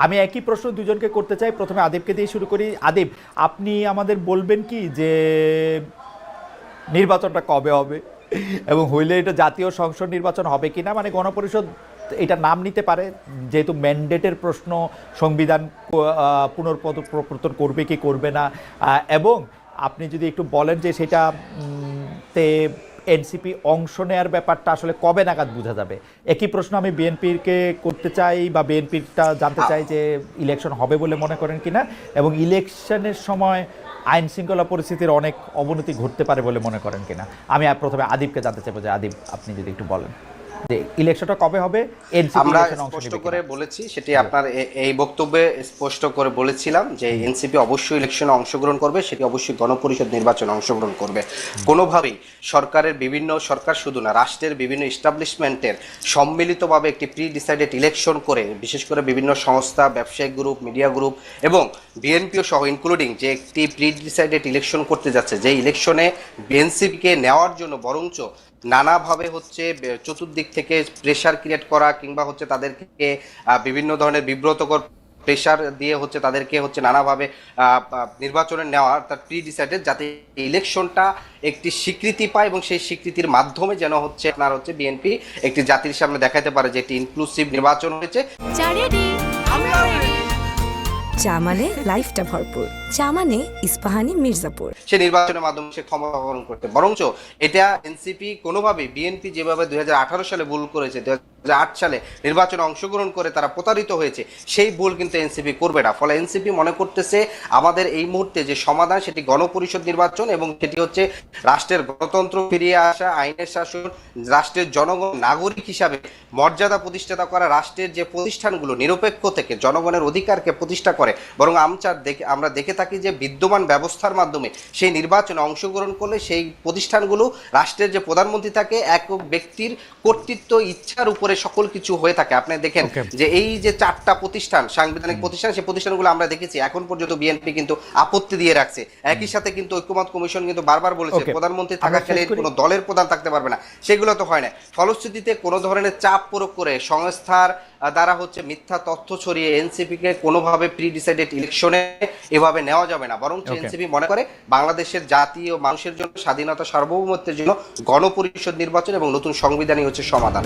আমি একই প্রশ্ন দুজনকে করতে চাই, প্রথমে আদিবকে দিয়ে শুরু করি। আদিব, আপনি আমাদের বলবেন কি যে নির্বাচনটা কবে হবে এবং হইলে এটা জাতীয় সংসদ নির্বাচন হবে কিনা, মানে গণপরিষদ এটা নাম নিতে পারে যেহেতু ম্যান্ডেটের প্রশ্ন, সংবিধান পুনঃপ্রবর্তন করবে কি করবে না, এবং আপনি যদি একটু বলেন যে সেটা তে এনসিপি অংশ নেওয়ার ব্যাপারটা আসলে কবে নাগাদ বোঝা যাবে। একই প্রশ্ন আমি বিএনপিকে করতে চাই, বা বিএনপিটা জানতে চাই যে ইলেকশন হবে বলে মনে করেন কিনা, এবং ইলেকশনের সময় আইন শৃঙ্খলা পরিস্থিতির অনেক অবনতি ঘটতে পারে বলে মনে করেন কিনা। আমি প্রথমে আদিবকে জানতে চাইবো যে আদিব, আপনি যদি একটু বলেন যে ইলেকশনটা কবে হবে, আমরা স্পষ্ট করে বলেছি, সেটি আপনার এই বক্তব্যে স্পষ্ট করে বলেছিলাম যে এনসিপি অবশ্যই ইলেকশনে অংশগ্রহণ করবে, সেটি অবশ্যই গণপরিষদ নির্বাচনে অংশগ্রহণ করবে। কোনোভাবেই সরকারের বিভিন্ন, সরকার শুধু না, রাষ্ট্রের বিভিন্ন এস্টাবলিশমেন্টের সম্মিলিতভাবে একটি প্রি ডিসাইডেড ইলেকশন করে, বিশেষ করে বিভিন্ন সংস্থা, ব্যবসায়িক গ্রুপ, মিডিয়া গ্রুপ এবং বিএনপিও সহ ইনক্লুডিং যে একটি প্রি ডিসাইডেড ইলেকশন করতে যাচ্ছে, যে ইলেকশনে বিএনসিপিকে নেওয়ার জন্য বরঞ্চ নানাভাবে হচ্ছে চতুর্দিক থেকে প্রেশার ক্রিয়েট করা, কিংবা হচ্ছে তাদেরকে বিভিন্ন ধরনের বিব্রতকর প্রেশার দিয়ে হচ্ছে তাদেরকে হচ্ছে নানাভাবে নির্বাচনে নেওয়া, তার প্রি ডিসাইডেড, যাতে ইলেকশনটা একটি স্বীকৃতি পায় এবং সেই স্বীকৃতির মাধ্যমে যেন হচ্ছে আপনার হচ্ছে বিএনপি একটি জাতির সামনে দেখাতে পারে যে একটি ইনক্লুসিভ নির্বাচন হয়েছে। চা মানে লাইফটা ভরপুর, চা মানে ইস্পাহানি মির্জাপুর। সে নির্বাচনের মাধ্যমে সে ক্ষমতা গ্রহণ করতে, বরঞ্চ এটা এনসিপি কোনোভাবেই, বিএনপি যেভাবে 2018 সালে ভুল করেছে, 2008 সালে নির্বাচনে অংশগ্রহণ করে তারা প্রতারিত হয়েছে, সেই ভুল কিন্তু এনসিপি করবে না। ফলে এনসিপি মনে করতেছে আমাদের এই মুহূর্তে যে সমাধান, সেটি গণপরিষদ নির্বাচন, এবং সেটি হচ্ছে রাষ্ট্রের গণতন্ত্র ফিরিয়ে আসা, আইনের শাসন, রাষ্ট্রের জনগণ নাগরিক হিসাবে মর্যাদা প্রতিষ্ঠা করা, রাষ্ট্রের যে প্রতিষ্ঠানগুলো নিরপেক্ষ থেকে জনগণের অধিকারকে প্রতিষ্ঠা করে। বরং আমরা দেখে থাকি যে বিদ্যমান ব্যবস্থার মাধ্যমে সেই নির্বাচনে অংশগ্রহণ করলে সেই প্রতিষ্ঠানগুলো, রাষ্ট্রের যে প্রধানমন্ত্রী থাকে, একক ব্যক্তির কর্তৃত্ব ইচ্ছার উপরে সকল কিছু হয়ে থাকে। আপনি দেখেন যে এই যে 4টা প্রতিষ্ঠান, সাংবিধানিক প্রতিষ্ঠান, সেই প্রতিষ্ঠানগুলো আমরা দেখেছি এখন পর্যন্ত বিএনপি কিন্তু আপত্তি দিয়ে রাখছে। একই সাথে কিন্তু ঐক্যমত কমিশন কিন্তু বারবার বলেছে প্রধানমন্ত্রী থাকাকালে কোনো দলের প্রধান থাকতে পারবে না, সেগুলো তো হয় না। ফলশ্রুতিতে কোনো ধরনের চাপ প্রয়োগ করে সংস্থার দ্বারা হচ্ছে মিথ্যা তথ্য ছড়িয়ে এনসিপিকে কোনোভাবে প্রি ডিসাইডেড ইলেকশনে এভাবে নেওয়া যাবে না। বরং এনসিপি মনে করে বাংলাদেশের জাতি ও মানুষের জন্য, স্বাধীনতা সার্বভৌমত্বের জন্য গণপরিষদ নির্বাচন এবং নতুন সংবিধানই হচ্ছে সমাধান।